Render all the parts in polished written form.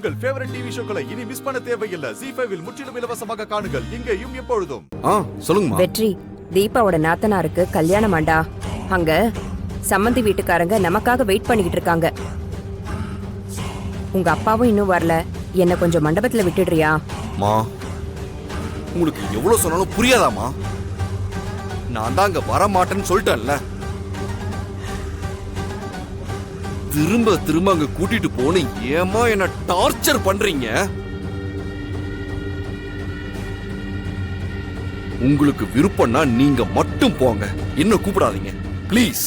உங்கள் favourite TV ஷோக்களை இனி miss பண்ண தேவையில்லை. ZEE5 இல் முற்றிலும் இலவசமாக காணுங்கள். இங்கேயும் எப்பொழுதும். சொல்லுங்கம்மா. வெற்றி, தீபாவோட நாத்தனாருக்கு கல்யாணமாண்டா. அங்க சம்மந்தி வீட்டுக்காரங்க நமக்காக வெயிட் பண்ணிக்கிட்டு இருக்காங்க. உங்க அப்பாவும் இன்னும் வரல. என்ன கொஞ்சம் மண்டபத்துல விட்டுடுறியா? மா, உங்களுக்கு எவ்வளவு சொன்னாலும் புரியாதாமா? நான் தான் அங்க வர மாட்டேன்னு சொல்லிட்டேன்ல. திரும்ப திரும்ப அங்க கூட்டிட்டு போன ஏமா என்ன டார்ச்சர் பண்றீங்க? உங்களுக்கு விருப்பம்னா நீங்க மட்டும் போங்க, என்ன கூப்பிடாதீங்க ப்ளீஸ்.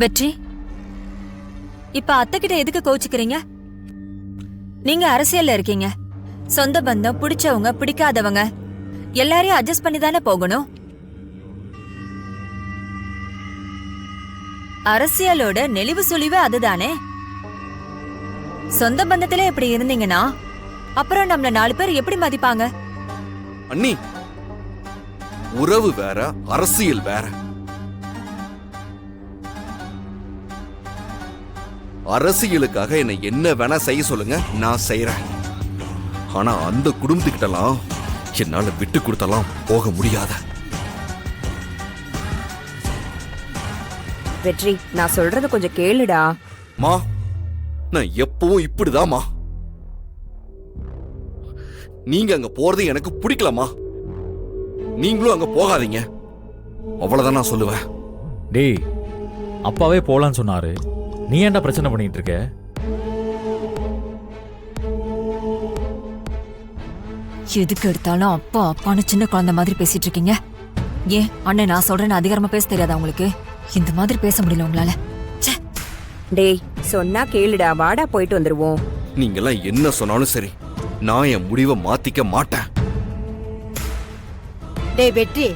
வெற்றி, இப்ப அத்தை கிட்ட எதுக்கு கோச்சுக்கிறீங்க? நீங்க அரசியல்ல இருக்கீங்க. சொந்த பந்தம், பிடிச்சவங்க பிடிக்காதவங்க எல்லாரையும் அட்ஜஸ்ட் பண்ணி தானே போகணும். அரசியலோட நெளிவு சுழிவு அதுதானே. சொந்த பந்தத்திலே இப்படி இருந்தீங்கன்னா அப்புறம் நம்மள 4 பேர் எப்படி மதிப்பாங்க? அண்ணி, உறவு வேற, அரசியல் வேற. அரசியலுக்காக என்ன என்ன வேணா செய்ய சொல்லுங்க, நான் செய்யறேன். ஆனா அந்த குடும்பத்துக்கிட்டலாம் என்னால விட்டு கொடுத்தலாம் போக முடியாத. வெற்றி, நான் சொல்றத கொஞ்சம் கேளுடா. மா, நான் எப்பவும் இப்படிதாம்மா. நீங்க அங்க போறது எனக்கு பிடிக்கலமா. நீங்களும் அங்க போகாதீங்க, அவ்வளவுதான் நான் சொல்லுவேன். டேய், அப்பாவே போலான்னு சொன்னாரு, நீ ஏன்டா பிரச்சனை பண்ணிட்டு இருக்க? எதுக்கு எடுத்தாலும் அப்பா அப்பான்னு சின்ன குழந்தை மாதிரி பேசிட்டு இருக்கீங்க. ஏன் அண்ணன் நான் சொல்றேன்னு அதிகாரமா பேச தெரியாதா உங்களுக்கு? இந்த மாதிரி பேச முடியல உங்களால. டேய், சொன்னா கேளுடா, வாடா போயிட்டு வந்துருவோம். நீங்கெல்லாம் என்ன சொன்னாலும் சரி, நான் என் முடிவை மாத்திக்க மாட்டேன். டேய் வெற்றி,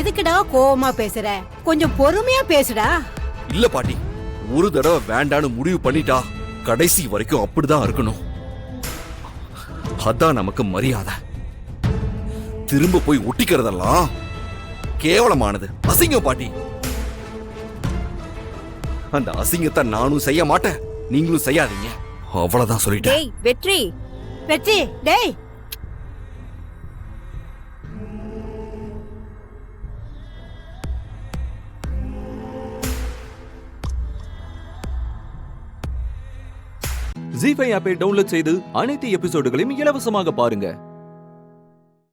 எதுக்குடா கோவமா பேசுற? கொஞ்சம் பொறுமையா பேசுடா. இல்ல பாட்டி, ஒரு தடவை வேண்டான்னு முடிவு பண்ணிட்டா கடைசி வரைக்கும் அப்படிதான் இருக்கணும். அதான் நமக்கு மரியாதை. திரும்ப போய் ஒட்டிக்கிறதெல்லாம் கேவலமானது, அசிங்கம் பாட்டி. அந்த அசிங்கத்தை நானும் செய்ய மாட்டேன், நீங்களும் செய்யாதீங்க, அவ்வளவுதான் சொல்லிட்டேன். டேய் வெற்றி, வெற்றி, டேய். ZEE5 ஆப்பை டவுன்லோட் செய்து அனைத்து எபிசோடுகளையும் இலவசமாக பாருங்க.